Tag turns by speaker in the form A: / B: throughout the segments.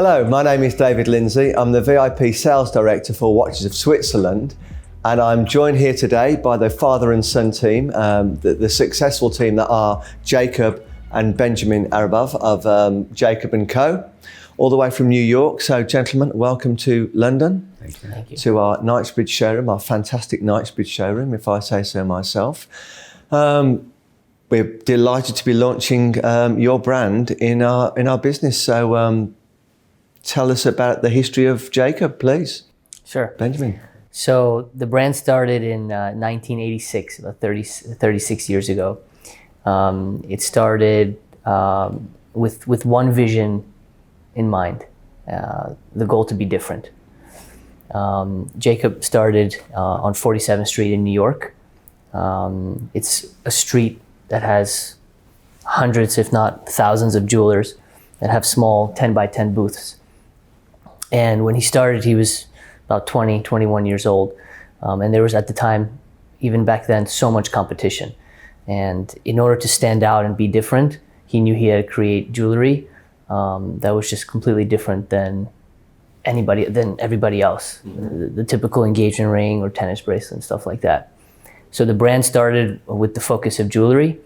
A: Hello, my name is David Lindsay. I'm the VIP Sales Director for Watches of Switzerland, and I'm joined here today by the father and son team, the successful team that are Jacob and Benjamin Arabo of Jacob & Co, all the way from New York. So gentlemen, welcome to London.
B: Thank you. Thank you.
A: To our Knightsbridge showroom, our fantastic Knightsbridge showroom, if I say so myself. We're delighted to be launching your brand in our business. So tell us about the history of Jacob, please.
B: Sure.
A: Benjamin.
B: So the brand started in 1986, about 36 years ago. It started with one vision in mind, the goal to be different. Jacob started on 47th Street in New York. It's a street that has hundreds, if not thousands, of jewelers that have small 10 by 10 booths. And when he started, he was about 20, 21 years old. And there was, at the time, even back then, so much competition. And in order to stand out and be different, he knew he had to create jewelry that was just completely different than everybody else. Mm-hmm. The typical engagement ring or tennis bracelet and stuff like that. So the brand started with the focus of jewelry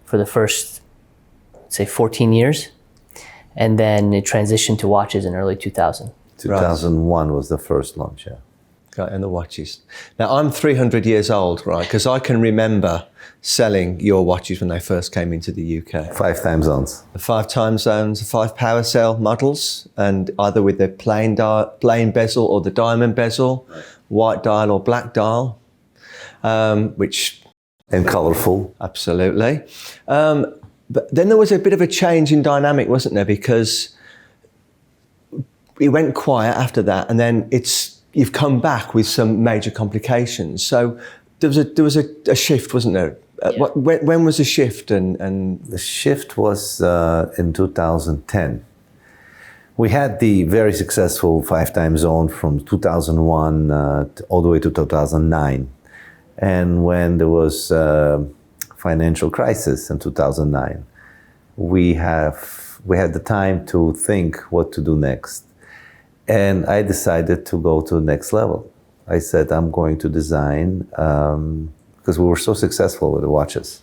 B: for the first, say, 14 years. And then it transitioned to watches in early 2000.
C: 2001 was the first launch, yeah.
A: Okay, and the watches. Now, I'm 300 years old, right? Because I can remember selling your watches when they first came into the UK.
C: 5 time zones.
A: The 5 time zones, 5 power cell models, and either with the plain bezel or the diamond bezel, white dial or black dial, which...
C: And colourful.
A: Absolutely. But then there was a bit of a change in dynamic, wasn't there? Because it went quiet after that, and then you've come back with some major complications. So there was a shift, wasn't there?
B: Yeah.
A: When was the shift? And
C: the shift was in 2010. We had the very successful 5 time zone from 2001 all the way to 2009. And when there was financial crisis in 2009, we had the time to think what to do next. And I decided to go to the next level. I said, I'm going to design, because we were so successful with the watches.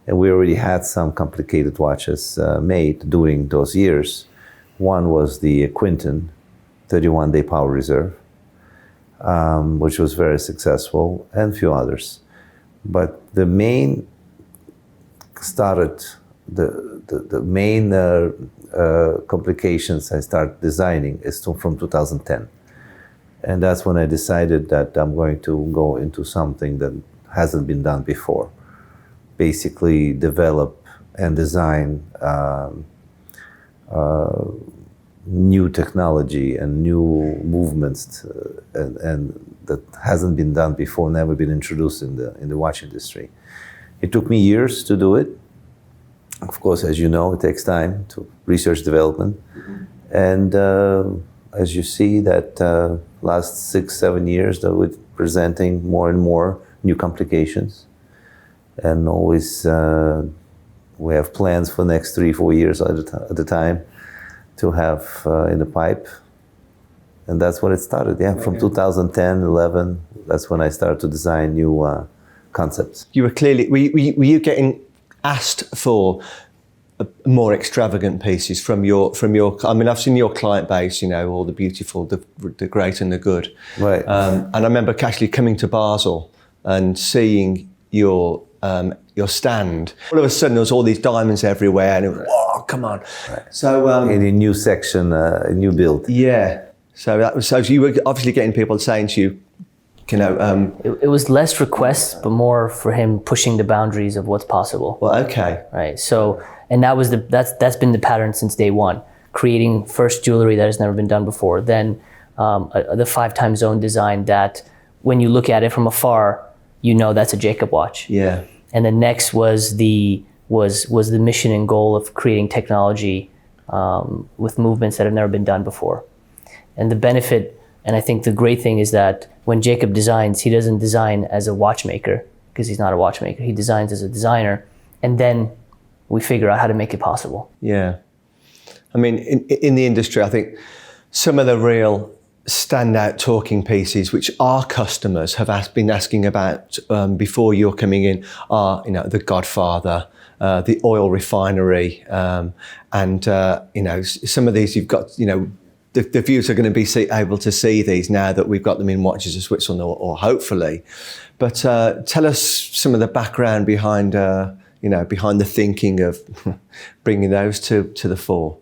C: And we already had some complicated watches made during those years. One was the Quinton 31-day power reserve, which was very successful, and a few others. But the main complications I started designing is from 2010. And that's when I decided that I'm going to go into something that hasn't been done before. Basically develop and design new technology and new movements and that hasn't been done before, never been introduced in the watch industry. It took me years to do it. Of course, as you know, it takes time to research development. Mm-hmm. And as you see that last 6-7 years that we're presenting more and more new complications. And always we have plans for the next 3-4 years at a time to have in the pipe. And that's when it started, yeah. From 2010, 11, that's when I started to design new concepts.
A: You were clearly, were you getting asked for more extravagant pieces from your, I mean, I've seen your client base, you know, all the beautiful, the great and the good.
C: Right.
A: And I remember actually coming to Basel and seeing your stand. All of a sudden there was all these diamonds everywhere and it was, whoa, come on.
C: Right.
A: So
C: in a new section, a new build.
A: Yeah. So you were obviously getting people saying to you, you know,
B: it was less requests, but more for him pushing the boundaries of what's possible.
A: Well, okay.
B: Right. So, and that's been the pattern since day one. Creating first jewelry that has never been done before. Then the 5 time zone design that when you look at it from afar, you know that's a Jacob watch.
A: Yeah.
B: And then next was the mission and goal of creating technology with movements that have never been done before. And the benefit, and I think the great thing is that when Jacob designs, he doesn't design as a watchmaker, because he's not a watchmaker. He designs as a designer, and then we figure out how to make it possible.
A: Yeah. I mean, in the industry, I think some of the real standout talking pieces, which our customers have been asking about before you're coming in, are, you know, the Godfather, the oil refinery, and you know, some of these you've got, you know, the viewers are going to be able to see these now that we've got them in Watches of Switzerland, or hopefully. But tell us some of the background behind, you know, behind the thinking of bringing those to the fore.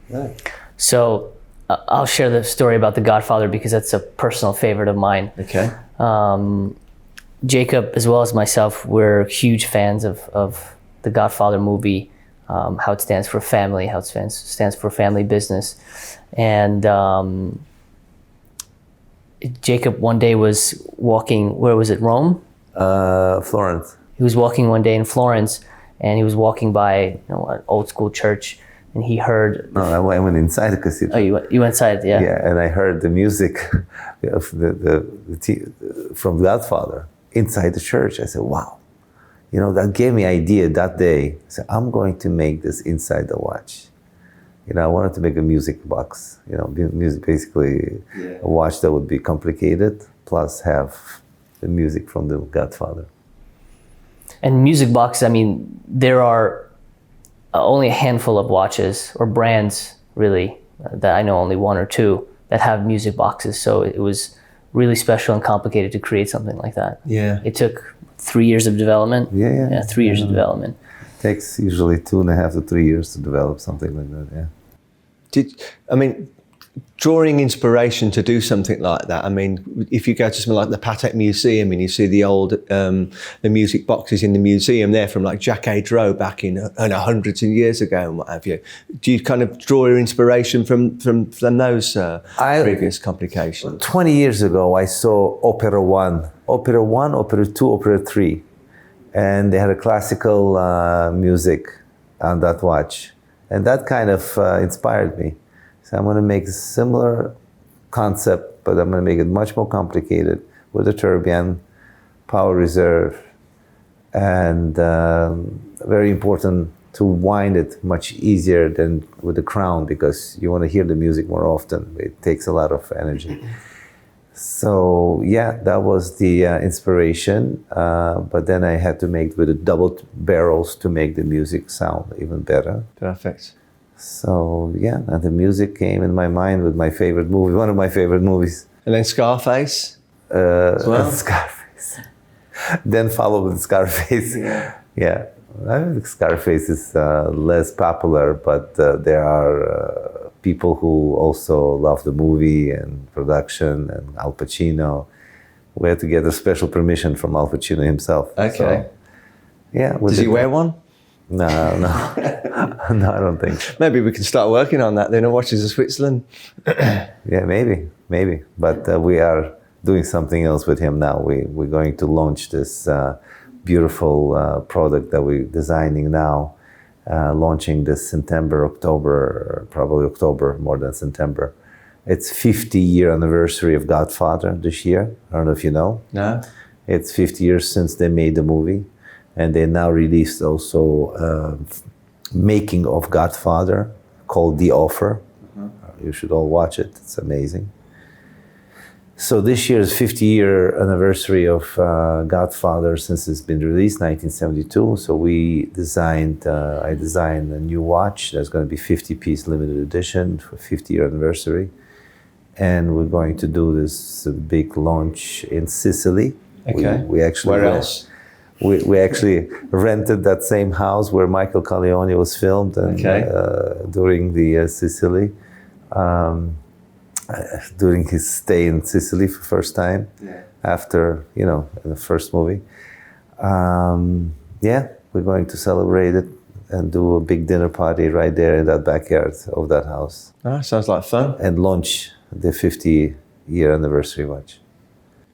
C: Right.
B: So I'll share the story about The Godfather because that's a personal favorite of mine.
A: Okay.
B: Jacob, as well as myself, we're huge fans of the Godfather movie, how it stands for family, how it stands for family business. And Jacob one day was walking, where was it, Rome?
C: Florence.
B: He was walking one day in Florence, and he was walking by, you know, an old school church, and he heard...
C: No, I went inside the cathedral.
B: Oh, you went inside, yeah.
C: Yeah, and I heard the music of from Godfather inside the church. I said, wow. You know, that gave me idea that day. I said, I'm going to make this inside the watch. You know, I wanted to make a music box. You know, music, basically a watch that would be complicated, plus have the music from the Godfather.
B: And music boxes, I mean, there are only a handful of watches or brands, really, that I know, only one or two, that have music boxes. So it was really special and complicated to create something like that.
A: Yeah.
B: It took 3 years of development.
C: Yeah,
B: 3 years of development.
C: Takes usually 2.5 to 3 years to develop something like that, yeah.
A: Drawing inspiration to do something like that, I mean, if you go to something like the Patek Museum and you see the old, the music boxes in the museum there from like Jacques Dreux back in hundreds of years ago and what have you, do you kind of draw your inspiration from those previous complications?
C: 20 years ago, I saw Opera 1, Opera 2, Opera 3, and they had a classical music on that watch. And that kind of inspired me. So I'm going to make a similar concept, but I'm going to make it much more complicated with a tourbillon, power reserve, and very important to wind it much easier than with the crown because you want to hear the music more often. It takes a lot of energy. So yeah, that was the inspiration. But then I had to make with the double barrels to make the music sound even better.
A: Perfect.
C: So yeah, and the music came in my mind with my favorite movie, one of my favorite movies.
A: And then Scarface as well?
C: Scarface. Then followed with Scarface. Yeah. I think Scarface is less popular, but there are people who also love the movie and production, and Al Pacino. We had to get a special permission from Al Pacino himself.
A: Okay.
C: So, yeah.
A: Does he wear one?
C: No. No, I don't think.
A: Maybe we can start working on that then at Watches of Switzerland.
C: Yeah, maybe. But we are doing something else with him now. We're going to launch this beautiful product that we're designing now, launching this September, October, probably October more than September. It's 50-year anniversary of Godfather this year. I don't know if you know.
A: No.
C: It's 50 years since they made the movie. And they now released also making of Godfather called The Offer. You should all watch it. It's amazing. So this year is 50-year anniversary of Godfather since it's been released, 1972. So I designed a new watch. There's going to be 50-piece limited edition for 50-year anniversary. And we're going to do this big launch in Sicily.
A: Okay.
C: We actually
A: Where else?
C: We actually rented that same house where Michael Corleone was filmed and, during the Sicily, during his stay in Sicily for the first time, after, the first movie. We're going to celebrate it and do a big dinner party right there in that backyard of that house.
A: Oh, sounds like fun.
C: And launch the 50-year anniversary watch.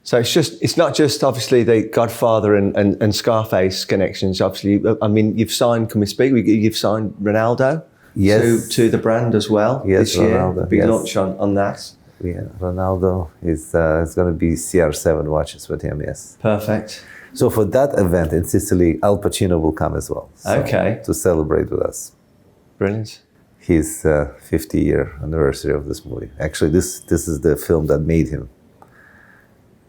A: So it's not just obviously the Godfather and Scarface connections. Obviously, I mean, you've signed, can we speak? You've signed Ronaldo to the brand as well this year.
C: Ronaldo,
A: Big launch on that.
C: Yeah, Ronaldo is going to be CR7 watches with him, yes.
A: Perfect.
C: So for that event in Sicily, Al Pacino will come as well.
A: Okay.
C: To celebrate with us.
A: Brilliant.
C: his 50-year anniversary of this movie. Actually, this is the film that made him.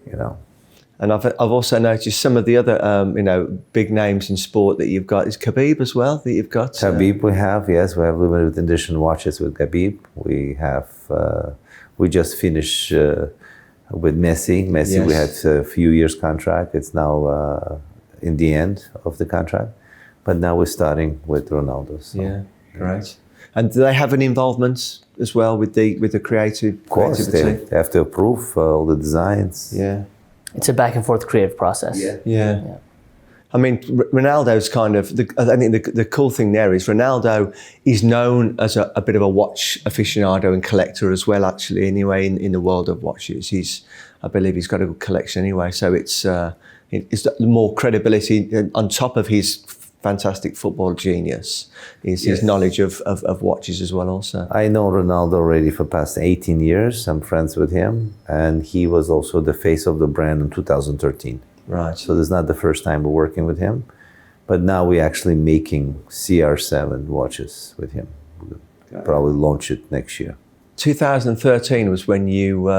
C: You know.
A: And I've also noticed some of the other big names in sport that you've got. Is Khabib as well that you've got?
C: Khabib we have limited edition watches with Khabib. We have we just finished with Messi. Yes. We had a few years contract. It's now in the end of the contract, but now we're starting with Ronaldo. So.
A: Yeah, great. And do they have an involvement as well with the creative?
C: Of course, they have to approve all the designs.
A: Yeah.
B: It's a back and forth creative process.
A: Yeah. I mean, Ronaldo's kind of, I think the cool thing there is Ronaldo is known as a bit of a watch aficionado and collector as well, actually, anyway, in the world of watches. I believe he's got a good collection anyway. So it's more credibility on top of his fantastic football genius is his knowledge of watches as well also.
C: I know Ronaldo already for past 18 years. I'm friends with him. And he was also the face of the brand in 2013.
A: Right.
C: So this is not the first time we're working with him. But now we're actually making CR7 watches with him. We'll probably launch it next year. 2013
A: was when you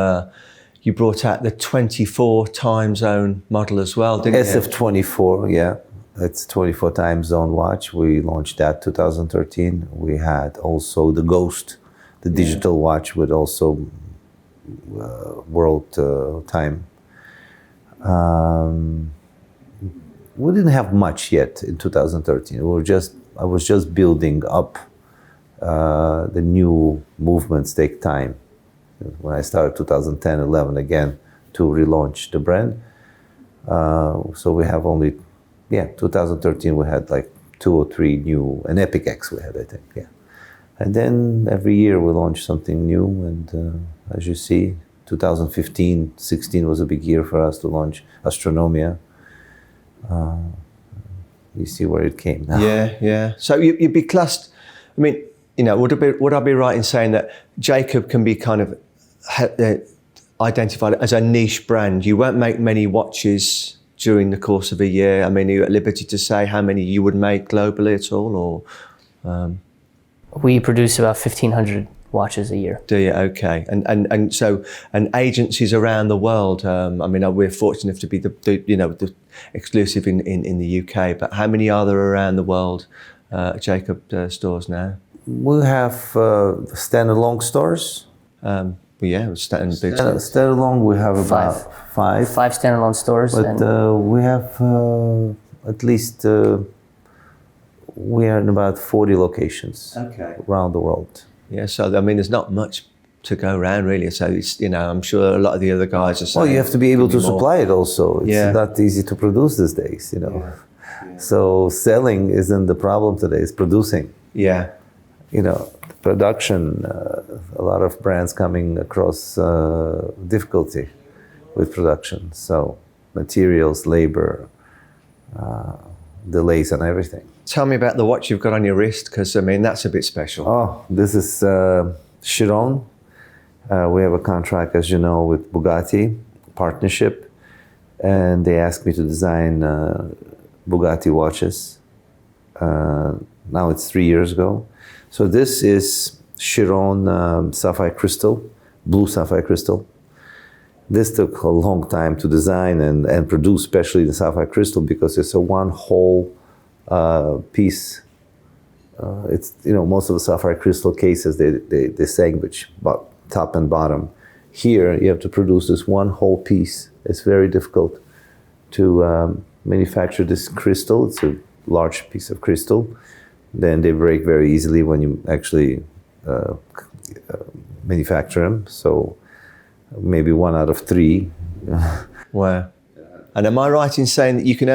A: brought out the 24 time zone model as well, didn't you?
C: SF24, yeah. It's 24 time zone watch. We launched that 2013. We had also the Ghost, the digital watch with also world time. We didn't have much yet in 2013. I was just building up. The new movements take time. When I started 2010, 11 again to relaunch the brand. So we have only 2013 we had like 2 or 3 new, an Epic X we had, I think, And then every year we launch something new, and as you see, 2015, 16 was a big year for us to launch Astronomia. You see where it came now.
A: Yeah. So you'd be classed, I mean, would I be right in saying that Jacob can be kind of identified as a niche brand? You won't make many watches during the course of a year. I mean, are you at liberty to say how many you would make globally at all, or?
B: We produce about 1,500 watches a year.
A: Do you? Okay. And so agencies around the world. I mean, we're fortunate enough to be the exclusive in the UK. But how many are there around the world, Jacob stores now?
C: We have standalone stores. Standalone, we have about 5.
B: 5 standalone stores.
C: But we have at least, we are in about 40 locations around the world.
A: Yeah, so I mean, there's not much to go around really. So it's, I'm sure a lot of the other guys are saying.
C: Well, you have to be able to supply it also. It's not easy to produce these days, Yeah. So selling isn't the problem today, it's producing.
A: Yeah.
C: Production, a lot of brands coming across difficulty with production. So materials, labor, delays and everything.
A: Tell me about the watch you've got on your wrist, because I mean, that's a bit special.
C: Oh, this is Chiron. We have a contract, as you know, with Bugatti, partnership. And they asked me to design Bugatti watches. Now it's 3 years ago. So this is Chiron sapphire crystal, blue sapphire crystal. This took a long time to design and produce, especially the sapphire crystal, because it's a one whole piece. It's most of the sapphire crystal cases they sandwich top and bottom. Here you have to produce this one whole piece. It's very difficult to manufacture this crystal. It's a large piece of crystal. Then they break very easily when you actually manufacture them. So maybe 1 out of 3.
A: Wow. And am I right in saying that you can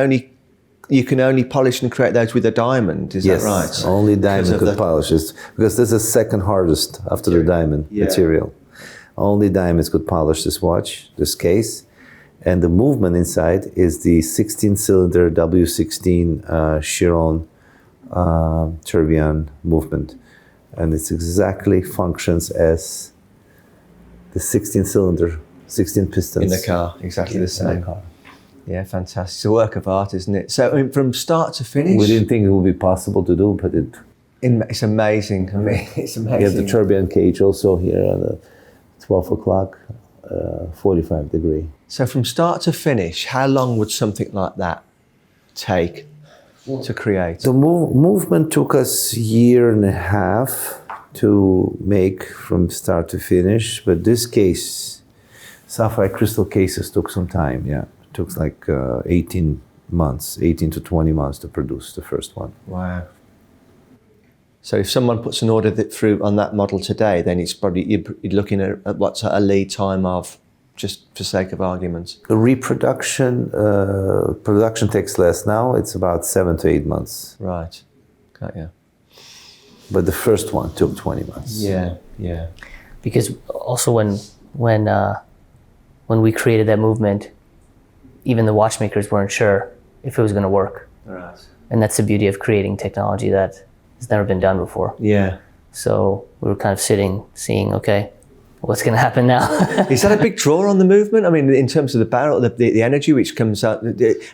A: only polish and create those with a diamond? Is that right?
C: Yes, only diamond could polish this, because this is second hardest after the diamond material. Only diamonds could polish this watch, this case. And the movement inside is the 16-cylinder W16 Chiron tourbillon movement, and it's exactly functions as the 16-cylinder, 16 pistons
A: in the car, exactly the same. Yeah, fantastic. It's a work of art, isn't it? So I mean, from start to finish,
C: we didn't think it would be possible to do, but
A: It's amazing. I mean, it's amazing.
C: You have the turbine cage also here on the 12 o'clock, 45 degree.
A: So from start to finish, how long would something like that take to create?
C: The movement took us a year and a half to make from start to finish, but this case, sapphire crystal cases took some time, yeah. It took like 18 to 20 months to produce the first one.
A: Wow. So if someone puts an order through on that model today, then it's probably, you're looking at what's a lead time of, just for sake of argument.
C: The reproduction, production takes less now. It's about 7 to 8 months.
A: Right, got you.
C: But the first one took 20 months.
A: Yeah, yeah.
B: Because also when we created that movement, even the watchmakers weren't sure if it was going to work.
A: Right.
B: And that's the beauty of creating technology that has never been done before.
A: Yeah.
B: So we were kind of sitting, seeing, okay, what's going to happen now?
A: Is that a big draw on the movement? I mean, in terms of the barrel, the energy which comes out,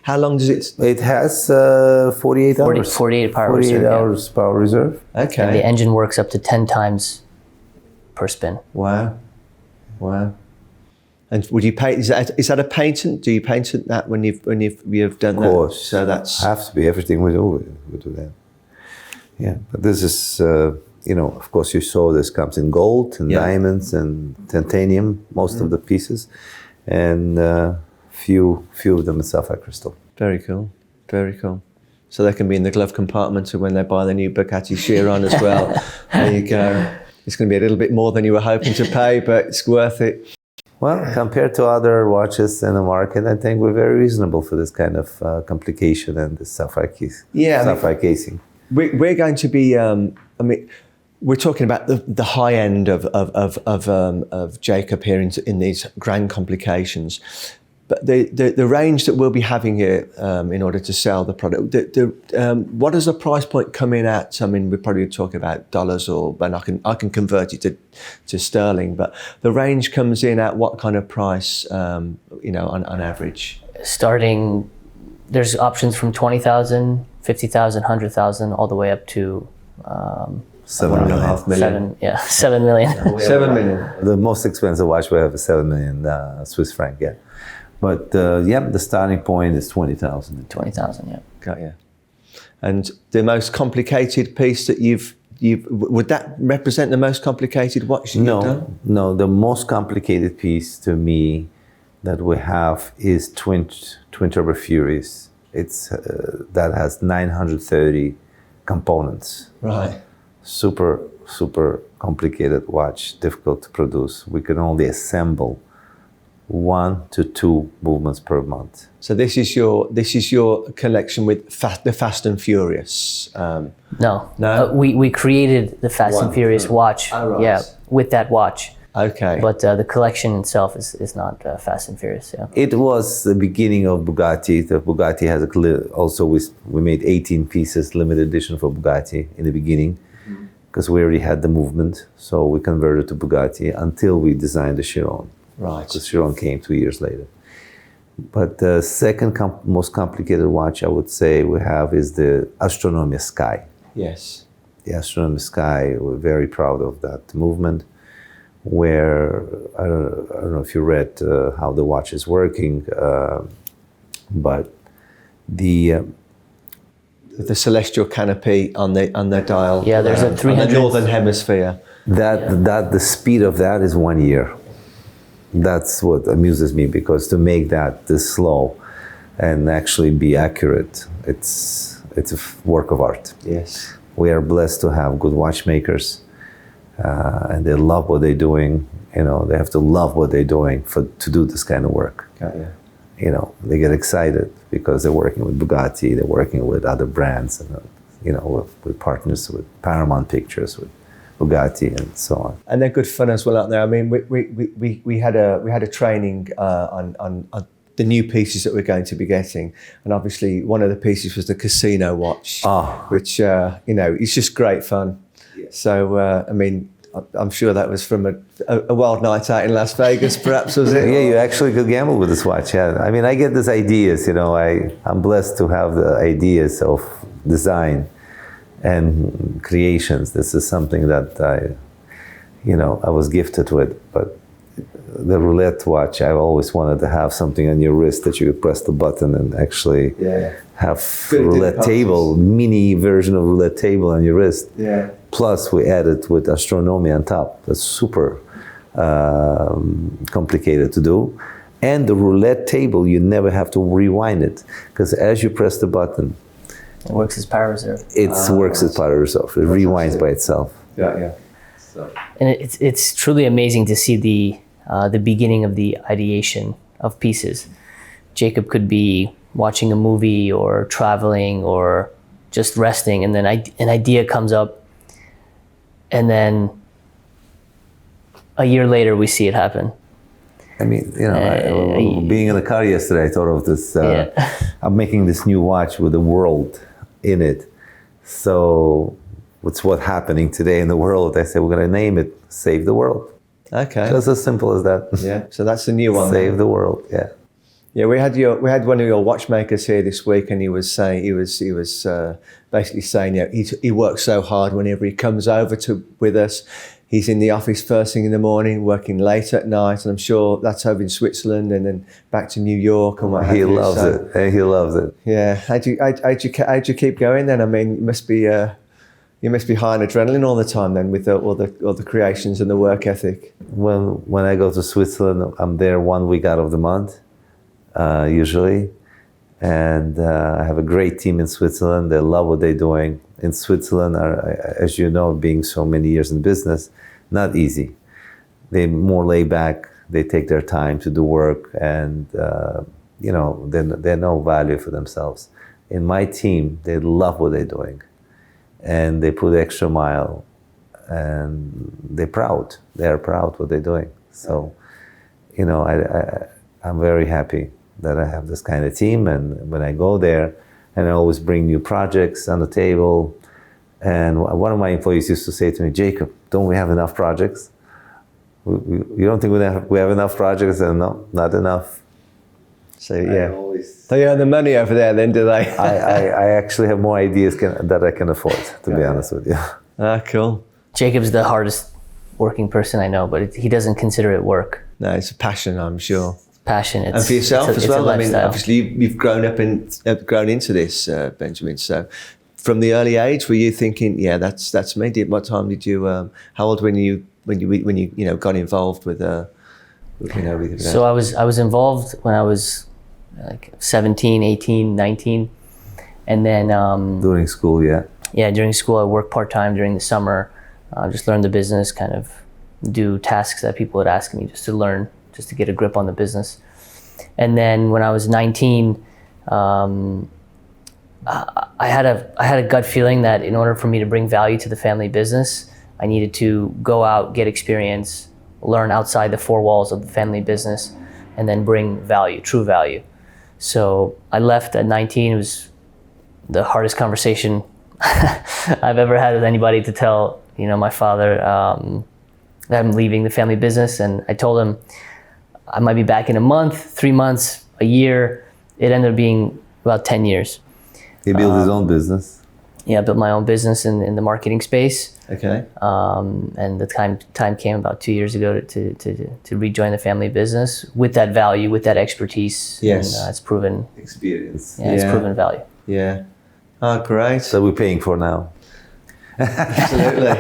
A: how long does it?
C: It has 48 hours.
B: 48 power
C: 48
B: reserve.
C: hours power reserve.
A: Okay.
B: And the engine works up to 10 times per spin.
A: Wow. Wow. And would you paint? Is that a patent? Do you patent that when you've done that?
C: Of course.
A: So that's
C: have to be everything we do that. Yeah, but this is of course you saw this comes in gold and diamonds and titanium, most of the pieces, and few of them in sapphire crystal.
A: very cool. Very cool. So they can be in the glove compartment when they buy the new Bugatti Chiron as well. There you go. It's going to be a little bit more than you were hoping to pay, but it's worth it.
C: Well, compared to other watches in the market, I think we're very reasonable for this kind of complication and the sapphire case.
A: Yeah,
C: sapphire casing.
A: We're going to be. We're talking about the high end of Jacob here in these grand complications, but the range that we'll be having here in order to sell the product. What does the price point come in at? I mean, we're probably talking about dollars, and I can convert it to sterling, but the range comes in at what kind of price? On average.
B: Starting, there's options from 20,000, 50,000, 100,000, all the way up to
A: 7.5 million.
B: 7 million.
A: 7 million.
C: The most expensive watch we have is 7 million Swiss franc, yeah. But the starting point is 20,000.
B: 20,000, yeah.
A: Got you. And the most complicated piece that would that represent the most complicated watch you've done?
C: No, the most complicated piece to me that we have is twin turbo Furies. It's that has 930 components.
A: Right.
C: Super complicated watch, difficult to produce. We can only assemble 1 to 2 movements per month.
A: So this is your collection with the Fast and Furious.
B: No. We created the Fast and Furious watch.
A: Oh, right.
B: Yeah, with that watch.
A: Okay.
B: But the collection itself is not Fast and Furious. Yeah.
C: It was the beginning of Bugatti. The Bugatti has also we made 18 pieces limited edition for Bugatti in the beginning because we already had the movement. So we converted to Bugatti until we designed the Chiron.
A: Right.
C: Because Chiron came 2 years later. But the second most complicated watch I would say we have is the Astronomy Sky.
A: Yes.
C: The Astronomy Sky, we're very proud of that movement. Where I don't know if you read how the watch is working, but the
A: celestial canopy on the dial.
B: Yeah, there's a 300
A: on the northern hemisphere.
C: That the speed of that is 1 year. That's what amuses me because to make that this slow and actually be accurate, it's a work of art.
A: Yes.
C: We are blessed to have good watchmakers. And they love what they're doing. They have to love what they're doing to do this kind of work.
A: Got you.
C: They get excited because they're working with Bugatti, they're working with other brands, and with partners with Paramount Pictures, with Bugatti, and so on.
A: And they're good fun as well, aren't they? I mean, we had a training on the new pieces that we're going to be getting, and obviously one of the pieces was the casino watch, which it's just great fun. So, I mean, I'm sure that was from a wild night out in Las Vegas, perhaps, was it?
C: Yeah, you actually could gamble with this watch. Yeah, I mean, I get these ideas. I'm blessed to have the ideas of design, and creations. This is something that I was gifted with. But the Roulette Watch, I always wanted to have something on your wrist that you could press the button and actually have roulette table, mini version of roulette table on your wrist.
A: Yeah.
C: Plus, we added with astronomy on top. That's super complicated to do. And the roulette table, you never have to rewind it, because as you press the button,
B: it works as power reserve.
C: It works as power reserve. It rewinds by itself.
A: Yeah. So.
B: And it's truly amazing to see the beginning of the ideation of pieces. Jacob could be watching a movie or traveling or just resting, and then an idea comes up, and then a year later we see it happen.
C: I mean, being in the car yesterday, I thought of this. I'm making this new watch with the world in it. So, what's happening today in the world? I said, we're going to name it Save the World.
A: Okay.
C: Just as simple as that.
A: Yeah. So that's the new one.
C: Save the world. Yeah.
A: Yeah, we had one of your watchmakers here this week, and he was basically saying, he works so hard whenever he comes over with us. He's in the office first thing in the morning, working late at night, and I'm sure that's over in Switzerland and then back to New York and what have you.
C: He loves it. He loves it.
A: Yeah. How'd you keep going then? I mean, you must be high on adrenaline all the time then with all the creations and the work ethic.
C: When I go to Switzerland, I'm there 1 week out of the month, usually. And I have a great team in Switzerland. They love what they're doing. In Switzerland, as you know, being so many years in business, not easy. They're more laid back. They take their time to do work, and they know value for themselves. In my team, they love what they're doing, and they put extra mile, and they're proud. They are proud what they're doing. So, I'm very happy that I have this kind of team, and when I go there, and I always bring new projects on the table. And one of my employees used to say to me, Jacob, don't we have enough projects? You don't think we have enough projects? And no, not enough.
A: So yeah, they earn the money over there then, do they?
C: I actually have more ideas that I can afford, to be honest with you.
A: Ah, cool.
B: Jacob's the hardest working person I know, but he doesn't consider it work.
A: No, it's a passion, I'm sure.
B: Passion.
A: And for yourself as well. I mean, obviously you've grown up and grown into this, Benjamin. So, from the early age, were you thinking, "Yeah, that's me"? What time did you? How old when you got involved with with
B: So I was involved when I was like 17, 18, 19, and then
C: during school, yeah.
B: Yeah, during school I worked part-time during the summer. Just learn the business, kind of do tasks that people would ask me just to learn. Just to get a grip on the business. And then when I was 19, I had a gut feeling that in order for me to bring value to the family business, I needed to go out, get experience, learn outside the four walls of the family business, and then bring value, true value. So I left at 19. It was the hardest conversation I've ever had with anybody to tell, my father that I'm leaving the family business. And I told him, I might be back in a month, 3 months, a year. It ended up being about 10 years.
C: He built his own business?
B: Yeah, I built my own business in the marketing space.
A: Okay.
B: And the time came about 2 years ago to rejoin the family business with that value, with that expertise.
A: Yes.
B: And it's proven.
C: Experience.
B: Yeah, it's proven value.
A: Yeah. Oh, great.
C: So we're paying for now.
A: Absolutely.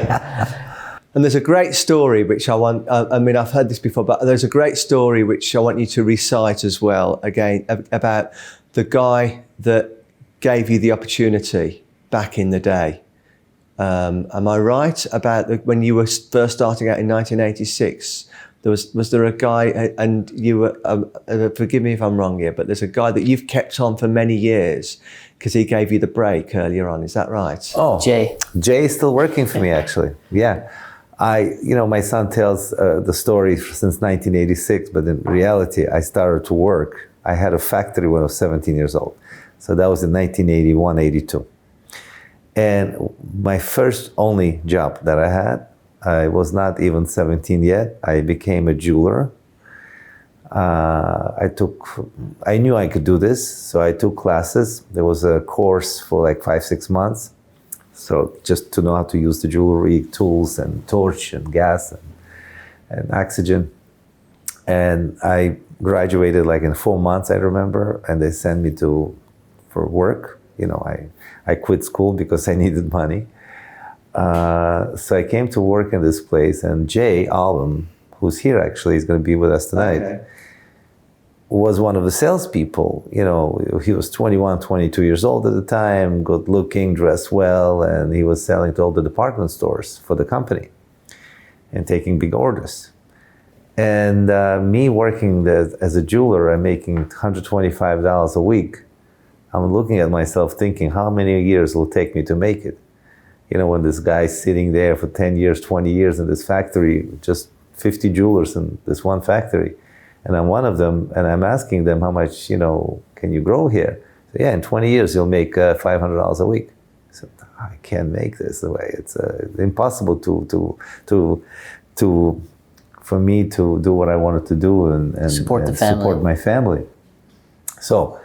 A: And there's a great story which I've heard this before, but there's a great story which I want you to recite as well, again, about the guy that gave you the opportunity back in the day. Am I right about when you were first starting out in 1986? Was there a guy, and you were, forgive me if I'm wrong here, but there's a guy that you've kept on for many years because he gave you the break earlier on, is that right?
C: Oh,
B: Jay
C: is still working for me, actually. Yeah. My son tells the story since 1986, but in reality, I started to work. I had a factory when I was 17 years old. So that was in 1981, 82. And my first only job that I had, I was not even 17 yet. I became a jeweler. I knew I could do this, so I took classes. There was a course for like 5-6 months. So just to know how to use the jewelry, tools and torch and gas and oxygen. And I graduated like in 4 months, I remember, and they sent me for work. I quit school because I needed money. So I came to work in this place, and Jay Album, who's here actually, is going to be with us tonight, was one of the salespeople. He was 21, 22 years old at the time, good looking, dressed well, and he was selling to all the department stores for the company and taking big orders. And me working as a jeweler, I'm making $125 a week. I'm looking at myself thinking, how many years will it take me to make it? When this guy's sitting there for 10 years, 20 years in this factory, just 50 jewelers in this one factory. And I'm one of them, and I'm asking them, how much, can you grow here? So, yeah, in 20 years, you'll make $500 a week. I said, I can't make this the way. It's impossible for me to do what I wanted to do and support my family. So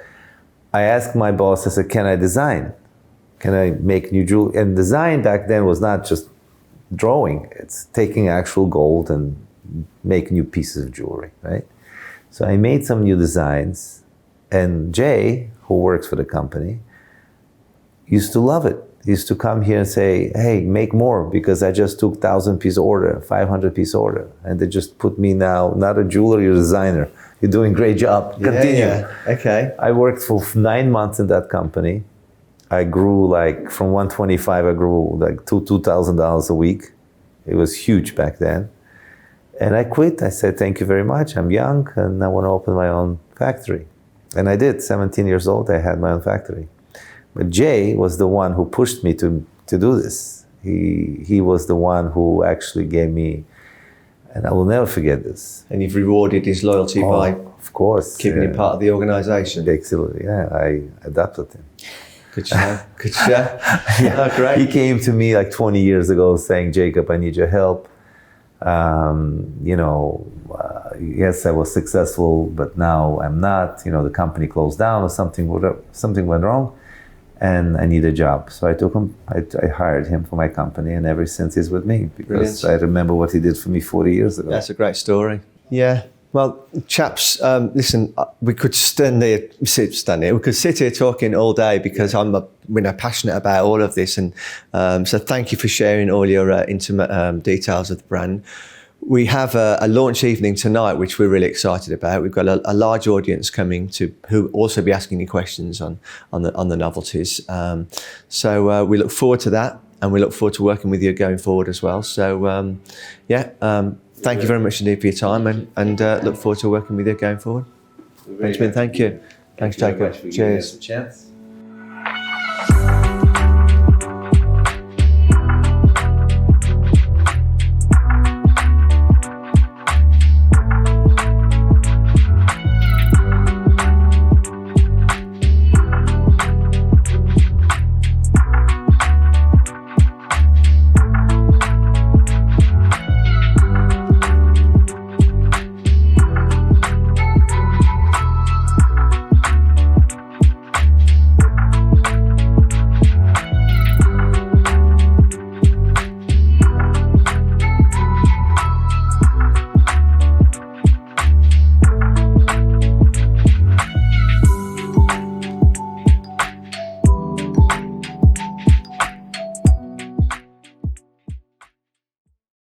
C: I asked my boss, I said, can I design? Can I make new jewelry? And design back then was not just drawing. It's taking actual gold and make new pieces of jewelry, right? So I made some new designs, and Jay, who works for the company, used to love it. He used to come here and say, hey, make more, because I just took 1,000-piece order, 500-piece order. And they just put me now, not a jeweler, you're a designer. You're doing a great job. Continue.
A: Yeah. Okay.
C: I worked for 9 months in that company. I grew from 125, I grew like $2,000 a week. It was huge back then. And I quit. I said, thank you very much. I'm young and I want to open my own factory. And I did. 17 years old, I had my own factory. But Jay was the one who pushed me to do this. He was the one who actually gave me, and I will never forget this.
A: And you've rewarded his loyalty by,
C: of course,
A: keeping him part of the organisation.
C: Excellent. Yeah, I adopted him.
A: Good show. Good show. Yeah, great.
C: He came to me like 20 years ago saying, Jacob, I need your help. Yes, I was successful, but now I'm not. The company closed down or something went wrong. And I need a job. So I took him, I hired him for my company, and ever since he's with me, because
A: Brilliant.
C: I remember what he did for me 40 years ago.
A: That's a great story. Yeah. Well, chaps, listen, we could we could sit here talking all day, because I'm passionate about all of this. And so thank you for sharing all your intimate details of the brand. We have a launch evening tonight, which we're really excited about. We've got a large audience coming who also be asking you questions on the novelties. So we look forward to that, and we look forward to working with you going forward as well. So thank you very much indeed for your time, and look forward to working with you going forward. Benjamin, thank you. Thanks, Jacob. Cheers.